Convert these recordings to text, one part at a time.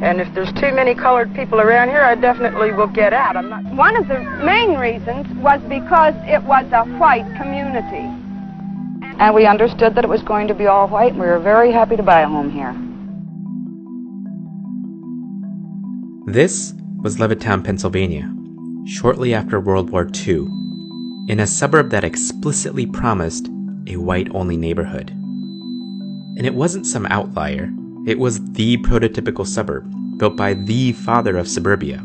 And if there's too many colored people around here, I definitely will get out. One of the main reasons was because it was a white community. And we understood that it was going to be all white, and we were very happy to buy a home here. This was Levittown, Pennsylvania, shortly after World War II, in a suburb that explicitly promised a white-only neighborhood. And it wasn't some outlier. It was the prototypical suburb, built by the father of suburbia,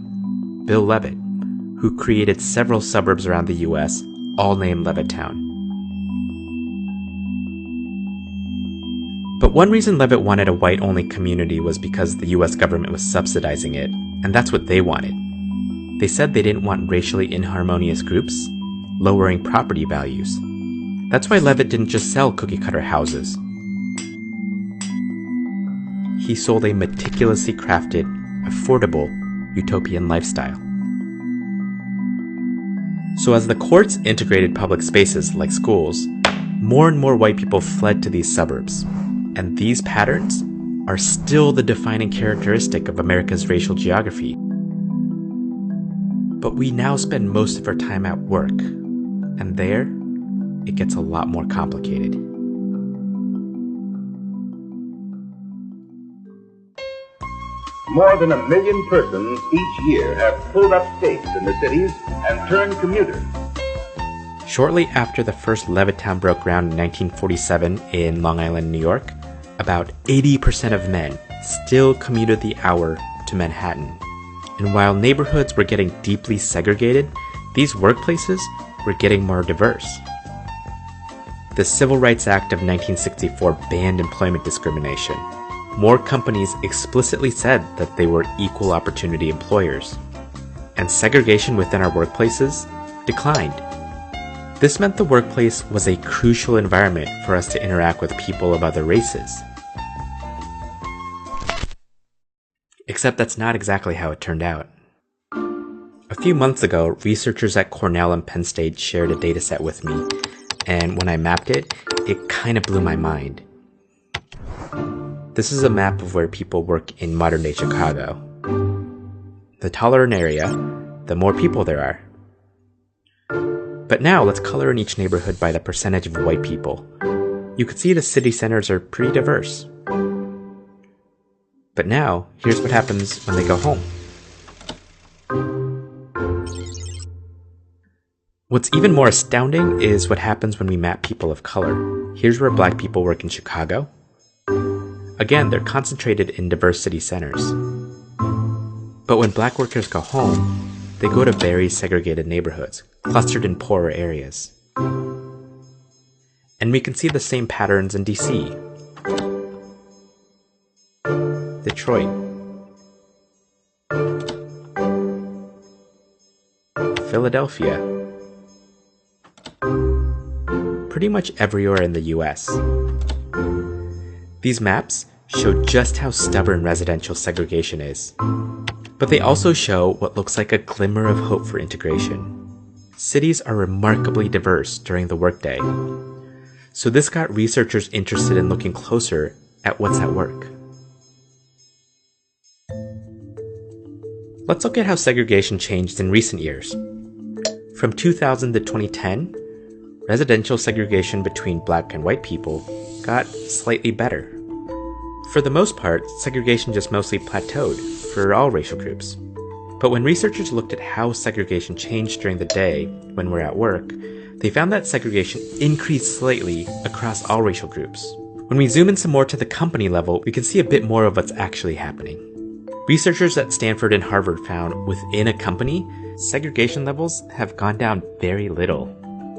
Bill Levitt, who created several suburbs around the US, all named Levittown. But one reason Levitt wanted a white-only community was because the US government was subsidizing it, and that's what they wanted. They said they didn't want racially inharmonious groups, lowering property values. That's why Levitt didn't just sell cookie-cutter houses. He sold a meticulously crafted, affordable, utopian lifestyle. So as the courts integrated public spaces like schools, more and more white people fled to these suburbs. And these patterns are still the defining characteristic of America's racial geography. But we now spend most of our time at work, and there, it gets a lot more complicated. More than 1 million persons each year have pulled up stakes in the cities and turned commuters. Shortly after the first Levittown broke ground in 1947 in Long Island, New York, about 80% of men still commuted the hour to Manhattan. And while neighborhoods were getting deeply segregated, these workplaces were getting more diverse. The Civil Rights Act of 1964 banned employment discrimination. More companies explicitly said that they were equal opportunity employers. And segregation within our workplaces declined. This meant the workplace was a crucial environment for us to interact with people of other races. Except that's not exactly how it turned out. A few months ago, researchers at Cornell and Penn State shared a dataset with me, and when I mapped it, it kind of blew my mind. This is a map of where people work in modern-day Chicago. The taller an area, the more people there are. But now let's color in each neighborhood by the percentage of white people. You can see the city centers are pretty diverse. But now, here's what happens when they go home. What's even more astounding is what happens when we map people of color. Here's where black people work in Chicago. Again, they're concentrated in diverse city centers. But when black workers go home, they go to very segregated neighborhoods, clustered in poorer areas. And we can see the same patterns in DC, Detroit, Philadelphia, pretty much everywhere in the US. These maps show just how stubborn residential segregation is. But they also show what looks like a glimmer of hope for integration. Cities are remarkably diverse during the workday. So this got researchers interested in looking closer at what's at work. Let's look at how segregation changed in recent years. From 2000 to 2010, residential segregation between black and white people got slightly better. For the most part, segregation just mostly plateaued for all racial groups. But when researchers looked at how segregation changed during the day when we're at work, they found that segregation increased slightly across all racial groups. When we zoom in some more to the company level, we can see a bit more of what's actually happening. Researchers at Stanford and Harvard found within a company, segregation levels have gone down very little.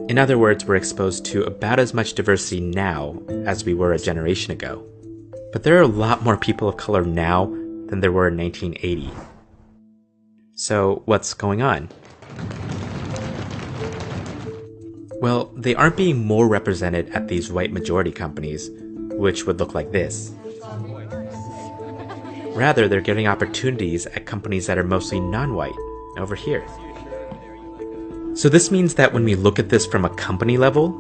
In other words, we're exposed to about as much diversity now as we were a generation ago. But there are a lot more people of color now than there were in 1980. So what's going on? Well, they aren't being more represented at these white majority companies, which would look like this. Rather, they're getting opportunities at companies that are mostly non-white, over here. So this means that when we look at this from a company level,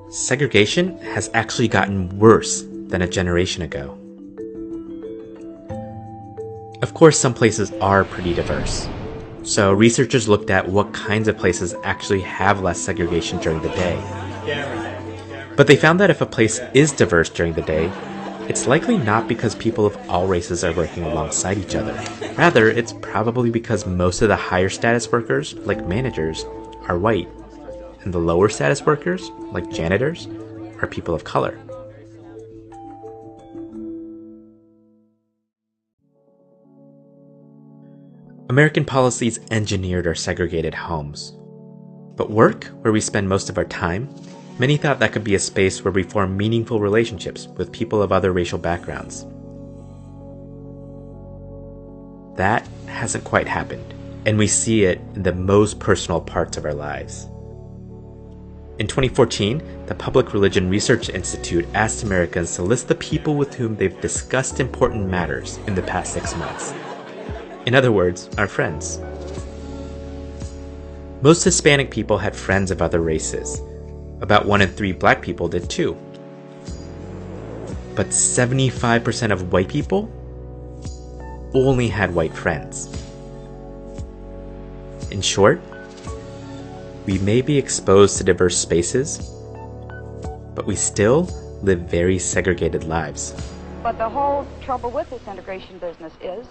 segregation has actually gotten worse than a generation ago. Of course, some places are pretty diverse. So researchers looked at what kinds of places actually have less segregation during the day. But they found that if a place is diverse during the day, it's likely not because people of all races are working alongside each other. Rather, it's probably because most of the higher status workers, like managers, are white, and the lower status workers, like janitors, are people of color. American policies engineered our segregated homes. But work, where we spend most of our time, many thought that could be a space where we form meaningful relationships with people of other racial backgrounds. That hasn't quite happened, and we see it in the most personal parts of our lives. In 2014, the Public Religion Research Institute asked Americans to list the people with whom they've discussed important matters in the past 6 months. In other words, our friends. Most Hispanic people had friends of other races. About 1 in 3 black people did too. But 75% of white people only had white friends. In short, we may be exposed to diverse spaces, but we still live very segregated lives. But the whole trouble with this integration business is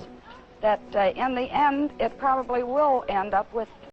that in the end, it probably will end up with